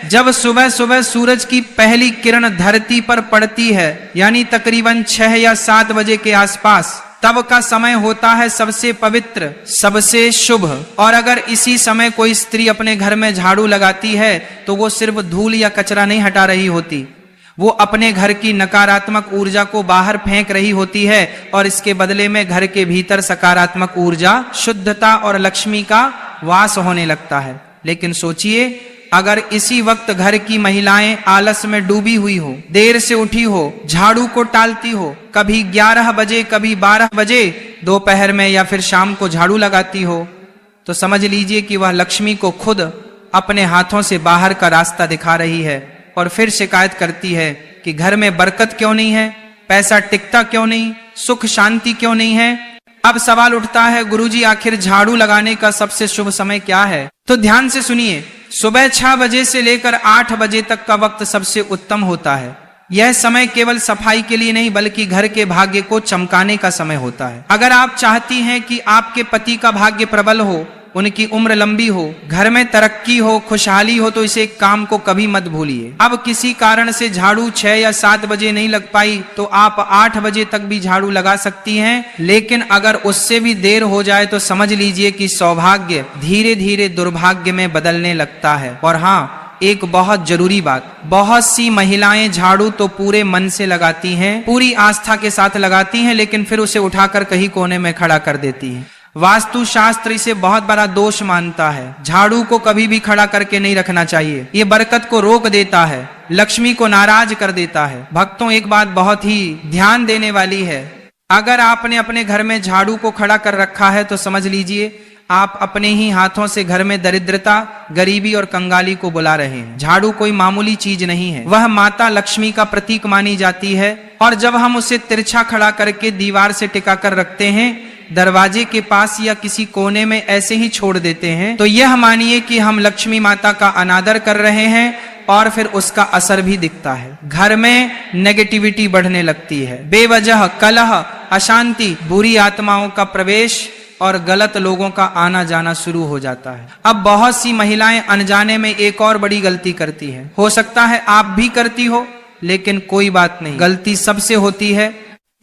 जब सुबह सुबह सूरज की पहली किरण धरती पर पड़ती है, यानी तकरीबन 6 या 7 बजे के आसपास, तब का समय होता है सबसे पवित्र, सबसे शुभ। और अगर इसी समय कोई स्त्री अपने घर में झाड़ू लगाती है तो वो सिर्फ धूल या कचरा नहीं हटा रही होती, वो अपने घर की नकारात्मक ऊर्जा को बाहर फेंक रही होती है और इसके बदले में घर के भीतर सकारात्मक ऊर्जा, शुद्धता और लक्ष्मी का वास होने लगता है। लेकिन सोचिए, अगर इसी वक्त घर की महिलाएं आलस में डूबी हुई हो, देर से उठी हो, झाड़ू को टालती हो, कभी 11 बजे कभी 12 बजे दोपहर में या फिर शाम को झाड़ू लगाती हो, तो समझ लीजिए कि वह लक्ष्मी को खुद अपने हाथों से बाहर का रास्ता दिखा रही है और फिर शिकायत करती है कि घर में बरकत क्यों नहीं है, पैसा टिकता क्यों नहीं, सुख शांति क्यों नहीं है। अब सवाल उठता है, गुरुजी आखिर झाड़ू लगाने का सबसे शुभ समय क्या है? तो ध्यान से सुनिए, सुबह 6 बजे से लेकर 8 बजे तक का वक्त सबसे उत्तम होता है। यह समय केवल सफाई के लिए नहीं बल्कि घर के भाग्य को चमकाने का समय होता है। अगर आप चाहती हैं कि आपके पति का भाग्य प्रबल हो, उनकी उम्र लंबी हो, घर में तरक्की हो, खुशहाली हो, तो इसे काम को कभी मत भूलिए। अब किसी कारण से झाड़ू 6 या 7 बजे नहीं लग पाई तो आप 8 बजे तक भी झाड़ू लगा सकती हैं, लेकिन अगर उससे भी देर हो जाए तो समझ लीजिए कि सौभाग्य धीरे धीरे दुर्भाग्य में बदलने लगता है। और हाँ, एक बहुत जरूरी बात, बहुत सी महिलाएं झाड़ू तो पूरे मन से लगाती हैं, पूरी आस्था के साथ लगाती हैं, लेकिन फिर उसे उठाकर कहीं कोने में खड़ा कर देती हैं। वास्तु शास्त्र इसे बहुत बड़ा दोष मानता है। झाड़ू को कभी भी खड़ा करके नहीं रखना चाहिए, ये बरकत को रोक देता है, लक्ष्मी को नाराज कर देता है। भक्तों, एक बात बहुत ही ध्यान देने वाली है, अगर आपने अपने घर में झाड़ू को खड़ा कर रखा है तो समझ लीजिए आप अपने ही हाथों से घर में दरिद्रता, गरीबी और कंगाली को बुला रहे हैं। झाड़ू कोई मामूली चीज नहीं है, वह माता लक्ष्मी का प्रतीक मानी जाती है। और जब हम उसे तिरछा खड़ा करके दीवार से टिका कर रखते हैं, दरवाजे के पास या किसी कोने में ऐसे ही छोड़ देते हैं, तो यह मानिए कि हम लक्ष्मी माता का अनादर कर रहे हैं और फिर उसका असर भी दिखता है। घर में नेगेटिविटी बढ़ने लगती है, बेवजह कलह, अशांति, बुरी आत्माओं का प्रवेश और गलत लोगों का आना जाना शुरू हो जाता है। अब बहुत सी महिलाएं अनजाने में एक और बड़ी गलती करती हैं। हो सकता है आप भी करती हो, लेकिन कोई बात नहीं, गलती सबसे होती है,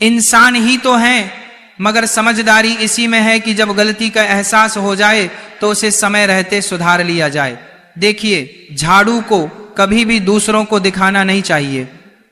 इंसान ही तो हैं, मगर समझदारी इसी में है कि जब गलती का एहसास हो जाए तो उसे समय रहते सुधार लिया जाए। देखिए, झाड़ू को कभी भी दूसरों को दिखाना नहीं चाहिए,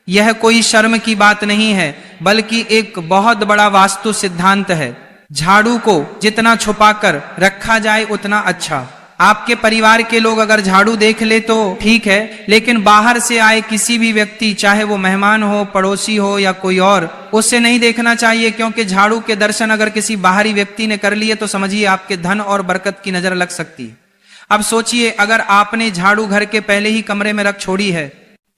यह कोई शर्म की बात नहीं है, बल्कि एक बहुत बड़ा वास्तु सिद्धांत है। झाड़ू को जितना छुपाकर रखा जाए उतना अच्छा। आपके परिवार के लोग अगर झाड़ू देख ले तो ठीक है, लेकिन बाहर से आए किसी भी व्यक्ति, चाहे वो मेहमान हो, पड़ोसी हो या कोई और, उससे नहीं देखना चाहिए, क्योंकि झाड़ू के दर्शन अगर किसी बाहरी व्यक्ति ने कर लिए तो समझिए आपके धन और बरकत की नजर लग सकती है। अब सोचिए, अगर आपने झाड़ू घर के पहले ही कमरे में रख छोड़ी है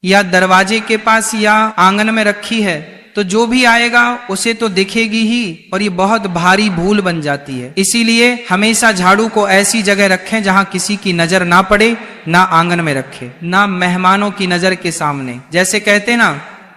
या दरवाजे के पास या आंगन में रखी है, तो जो भी आएगा उसे तो दिखेगी ही, और ये बहुत भारी भूल बन जाती है। इसीलिए हमेशा झाड़ू को ऐसी जगह रखें जहां किसी की नजर ना पड़े, ना आंगन में रखें, ना मेहमानों की नजर के सामने। जैसे कहते ना,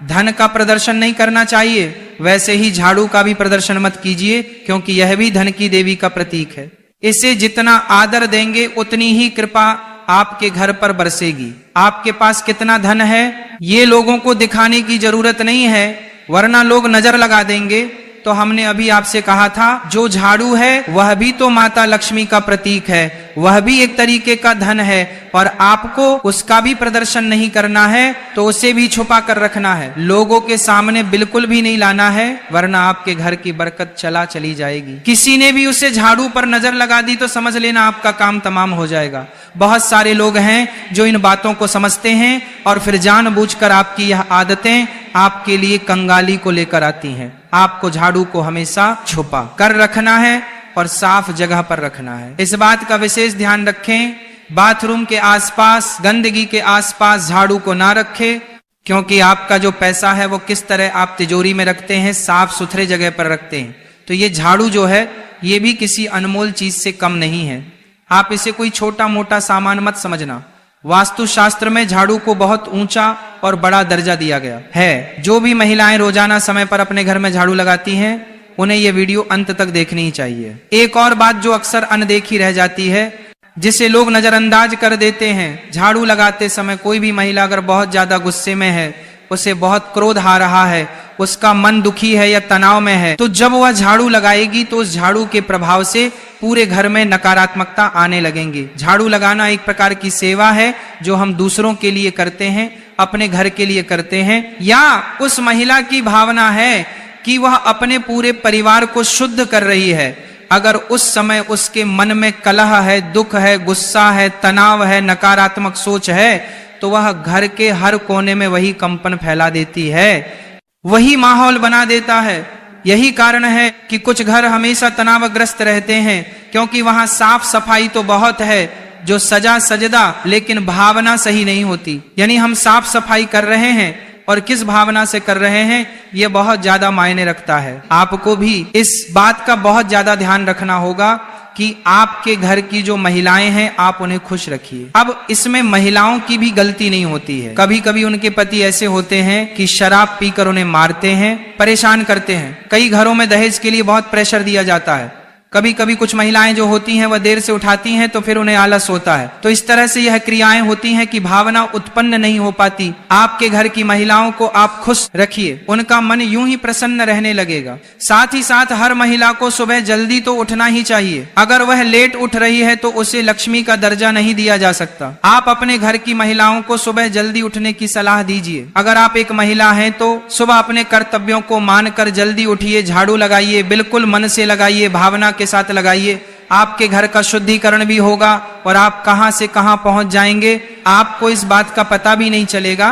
धन का प्रदर्शन नहीं करना चाहिए, वैसे ही झाड़ू का भी प्रदर्शन मत कीजिए, क्योंकि यह भी धन की देवी का प्रतीक है। इसे जितना आदर देंगे उतनी ही कृपा आपके घर पर बरसेगी। आपके पास कितना धन है ये लोगों को दिखाने की जरूरत नहीं है, वरना लोग नजर लगा देंगे। तो हमने अभी आपसे कहा था, जो झाड़ू है वह भी तो माता लक्ष्मी का प्रतीक है, वह भी एक तरीके का धन है, और आपको उसका भी प्रदर्शन नहीं करना है, तो उसे भी छुपा कर रखना है, लोगों के सामने बिल्कुल भी नहीं लाना है, वरना आपके घर की बरकत चली जाएगी। किसी ने भी उसे झाड़ू पर नजर लगा दी तो समझ लेना आपका काम तमाम हो जाएगा। बहुत सारे लोग हैं जो इन बातों को समझते हैं और फिर जानबूझकर आपकी यह आदतें आपके लिए कंगाली को लेकर आती हैं। आपको झाड़ू को हमेशा छुपा कर रखना है और साफ जगह पर रखना है। इस बात का विशेष ध्यान रखें, बाथरूम के आसपास, गंदगी के आसपास झाड़ू को ना रखें, क्योंकि आपका जो पैसा है वो किस तरह आप तिजोरी में रखते हैं, साफ सुथरे जगह पर रखते हैं। तो ये झाड़ू जो है ये भी किसी अनमोल चीज से कम नहीं है। आप इसे कोई छोटा मोटा सामान मत समझना। वास्तु शास्त्र में झाड़ू को बहुत ऊंचा और बड़ा दर्जा दिया गया है। जो भी महिलाएं रोजाना समय पर अपने घर में झाड़ू लगाती हैं उन्हें यह वीडियो अंत तक देखनी ही चाहिए। एक और बात जो अक्सर अनदेखी रह जाती है जिसे लोग नजरअंदाज कर देते हैं। झाड़ू लगाते समय कोई भी महिला अगर बहुत ज्यादा गुस्से में है, उसे बहुत क्रोध आ रहा है, उसका मन दुखी है या तनाव में है, तो जब वह झाड़ू लगाएगी तो उस झाड़ू के प्रभाव से पूरे घर में नकारात्मकता आने लगेंगी। झाड़ू लगाना एक प्रकार की सेवा है जो हम दूसरों के लिए करते हैं, अपने घर के लिए करते हैं, या उस महिला की भावना है कि वह अपने पूरे परिवार को शुद्ध कर रही है। अगर उस समय उसके मन में कलह है, दुख है, गुस्सा है, तनाव है, नकारात्मक सोच है, तो वह घर के हर कोने में वही कंपन फैला देती है, वही माहौल बना देता है। यही कारण है कि कुछ घर हमेशा तनावग्रस्त रहते हैं, क्योंकि वहां साफ सफाई तो बहुत है, जो सजा सजदा, लेकिन भावना सही नहीं होती। यानी हम साफ सफाई कर रहे हैं और किस भावना से कर रहे हैं, यह बहुत ज्यादा मायने रखता है। आपको भी इस बात का बहुत ज्यादा ध्यान रखना होगा कि आपके घर की जो महिलाएं हैं, आप उन्हें खुश रखिए। अब इसमें महिलाओं की भी गलती नहीं होती है। कभी कभी उनके पति ऐसे होते हैं कि शराब पीकर उन्हें मारते हैं, परेशान करते हैं। कई घरों में दहेज के लिए बहुत प्रेशर दिया जाता है। कभी कभी कुछ महिलाएं जो होती हैं वह देर से उठाती हैं तो फिर उन्हें आलस होता है। तो इस तरह से यह क्रियाएं होती हैं कि भावना उत्पन्न नहीं हो पाती। आपके घर की महिलाओं को आप खुश रखिए, उनका मन यूं ही प्रसन्न रहने लगेगा। साथ ही साथ हर महिला को सुबह जल्दी तो उठना ही चाहिए। अगर वह लेट उठ रही है तो उसे लक्ष्मी का दर्जा नहीं दिया जा सकता। आप अपने घर की महिलाओं को सुबह जल्दी उठने की सलाह दीजिए। अगर आप एक महिला हैं तो सुबह अपने कर्तव्यों को मानकर जल्दी उठिए, झाड़ू लगाइए, बिल्कुल मन से लगाइए, भावना के साथ लगाइए। आपके घर का शुद्धिकरण भी होगा और आप कहां से कहां पहुंच जाएंगे, आपको इस बात का पता भी नहीं चलेगा।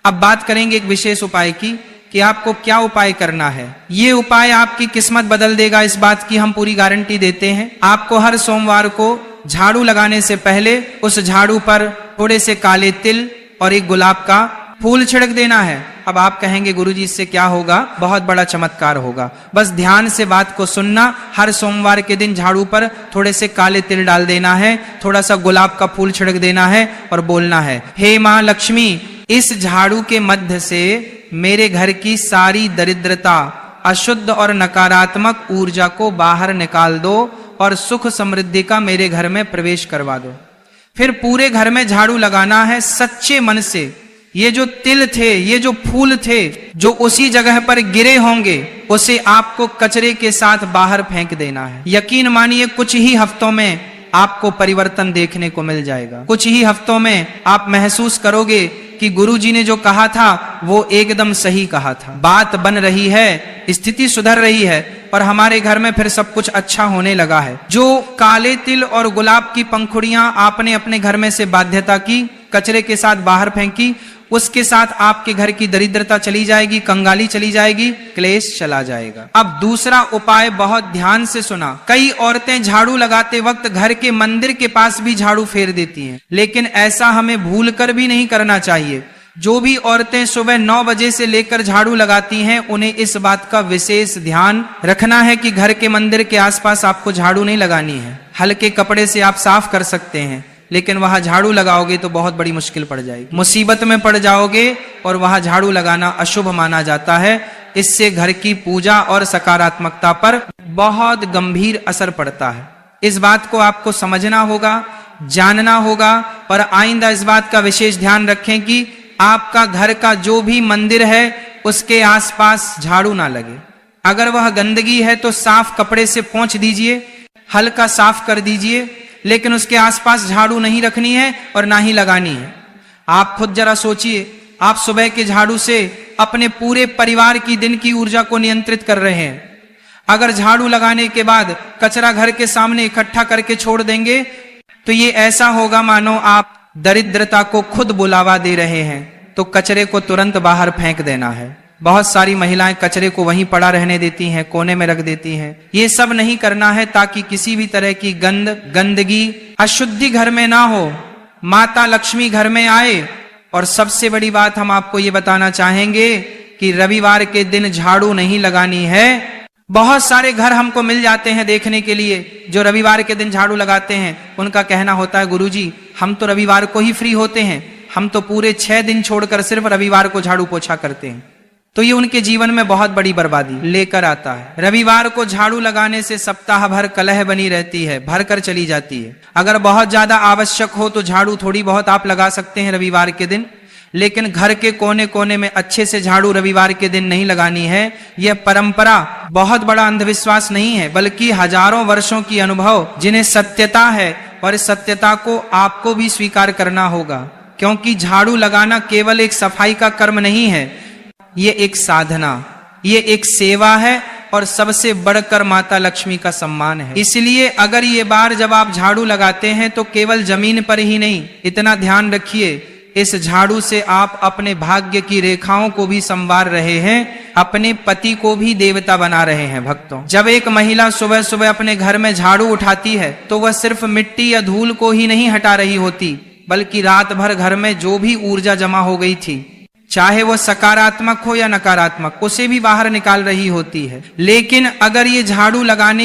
अब बात करेंगे एक विशेष उपाय की कि आपको क्या उपाय करना है। ये उपाय आपकी किस्मत बदल देगा, इस बात की हम पूरी गारंटी देते हैं। आपको हर सोमवार को झाड़ू लगाने से पहले उस झाड़ू पर थोड़े से काले तिल और एक गुलाब का फूल छिड़क देना है। अब आप कहेंगे गुरुजी इससे क्या होगा? बहुत बड़ा चमत्कार होगा। बस ध्यान से बात को सुनना। हर सोमवार के दिन झाड़ू पर थोड़े से काले तिल डाल देना है, थोड़ा सा गुलाब का फूल छिड़क देना है और बोलना है, हे मां लक्ष्मी, इस झाड़ू के मध्य से मेरे घर की सारी दरिद्रता, अशुद्ध और नकारात्मक ऊर्जा को बाहर निकाल दो और सुख समृद्धि का मेरे घर में प्रवेश करवा दो। फिर पूरे घर में झाड़ू लगाना है सच्चे मन से। ये जो तिल थे, ये जो फूल थे, जो उसी जगह पर गिरे होंगे, उसे आपको कचरे के साथ बाहर फेंक देना है। यकीन मानिए कुछ ही हफ्तों में आपको परिवर्तन देखने को मिल जाएगा। कुछ ही हफ्तों में आप महसूस करोगे कि गुरुजी ने जो कहा था वो एकदम सही कहा था। बात बन रही है, स्थिति सुधर रही है और हमारे घर में फिर सब कुछ अच्छा होने लगा है। जो काले तिल और गुलाब की पंखुड़ियां आपने अपने घर में से बाध्यता की, कचरे के साथ बाहर फेंकी, उसके साथ आपके घर की दरिद्रता चली जाएगी, कंगाली चली जाएगी, क्लेश चला जाएगा। अब दूसरा उपाय बहुत ध्यान से सुना। कई औरतें झाड़ू लगाते वक्त घर के मंदिर के पास भी झाड़ू फेर देती हैं, लेकिन ऐसा हमें भूलकर भी नहीं करना चाहिए। जो भी औरतें सुबह 9 बजे से लेकर झाड़ू लगाती हैं, उन्हें इस बात का विशेष ध्यान रखना है कि घर के मंदिर के आसपास आपको झाड़ू नहीं लगानी है। हल्के कपड़े से आप साफ कर सकते हैं, लेकिन वहां झाड़ू लगाओगे तो बहुत बड़ी मुश्किल पड़ जाएगी, मुसीबत में पड़ जाओगे और वहां झाड़ू लगाना अशुभ माना जाता है। इससे घर की पूजा और सकारात्मकता पर बहुत गंभीर असर पड़ता है। इस बात को आपको समझना होगा, जानना होगा और आइंदा इस बात का विशेष ध्यान रखें कि आपका घर का जो भी मंदिर है उसके आसपास झाड़ू ना लगे। अगर वह गंदगी है तो साफ कपड़े से पोंछ दीजिए, हल्का साफ कर दीजिए, लेकिन उसके आसपास झाड़ू नहीं रखनी है और ना ही लगानी है। आप खुद जरा सोचिए, आप सुबह के झाड़ू से अपने पूरे परिवार की दिन की ऊर्जा को नियंत्रित कर रहे हैं। अगर झाड़ू लगाने के बाद कचरा घर के सामने इकट्ठा करके छोड़ देंगे तो ये ऐसा होगा मानो आप दरिद्रता को खुद बुलावा दे रहे हैं। तो कचरे को तुरंत बाहर फेंक देना है। बहुत सारी महिलाएं कचरे को वहीं पड़ा रहने देती हैं, कोने में रख देती हैं। ये सब नहीं करना है ताकि किसी भी तरह की गंदगी, अशुद्धि घर में ना हो, माता लक्ष्मी घर में आए। और सबसे बड़ी बात हम आपको ये बताना चाहेंगे कि रविवार के दिन झाड़ू नहीं लगानी है। बहुत सारे घर हमको मिल जाते हैं देखने के लिए जो रविवार के दिन झाड़ू लगाते हैं। उनका कहना होता है गुरुजी हम तो रविवार को ही फ्री होते हैं, हम तो पूरे 6 दिन छोड़कर सिर्फ रविवार को झाड़ू पोछा करते हैं। तो ये उनके जीवन में बहुत बड़ी बर्बादी लेकर आता है। रविवार को झाड़ू लगाने से सप्ताह भर कलह बनी रहती है, भर कर चली जाती है। अगर बहुत ज्यादा आवश्यक हो तो झाड़ू थोड़ी बहुत आप लगा सकते हैं रविवार के दिन, लेकिन घर के कोने कोने में अच्छे से झाड़ू रविवार के दिन नहीं लगानी है। यह परंपरा बहुत बड़ा अंधविश्वास नहीं है, बल्कि हजारों वर्षों की अनुभव जिन्हें सत्यता है, और इस सत्यता को आपको भी स्वीकार करना होगा। क्योंकि झाड़ू लगाना केवल एक सफाई का कर्म नहीं है, ये एक साधना, ये एक सेवा है, और सबसे बढ़कर माता लक्ष्मी का सम्मान है। इसलिए अगर ये बार जब आप झाड़ू लगाते हैं तो केवल जमीन पर ही नहीं, इतना ध्यान रखिए, इस झाड़ू से आप अपने भाग्य की रेखाओं को भी संवार रहे हैं, अपने पति को भी देवता बना रहे हैं। भक्तों, जब एक महिला सुबह सुबह अपने घर में झाड़ू उठाती है तो वह सिर्फ मिट्टी या धूल को ही नहीं हटा रही होती, बल्कि रात भर घर में जो भी ऊर्जा जमा हो गई थी, चाहे वो सकारात्मक हो या नकारात्मक, उसे भी बाहर निकाल रही होती है। लेकिन अगर ये झाड़ू लगाने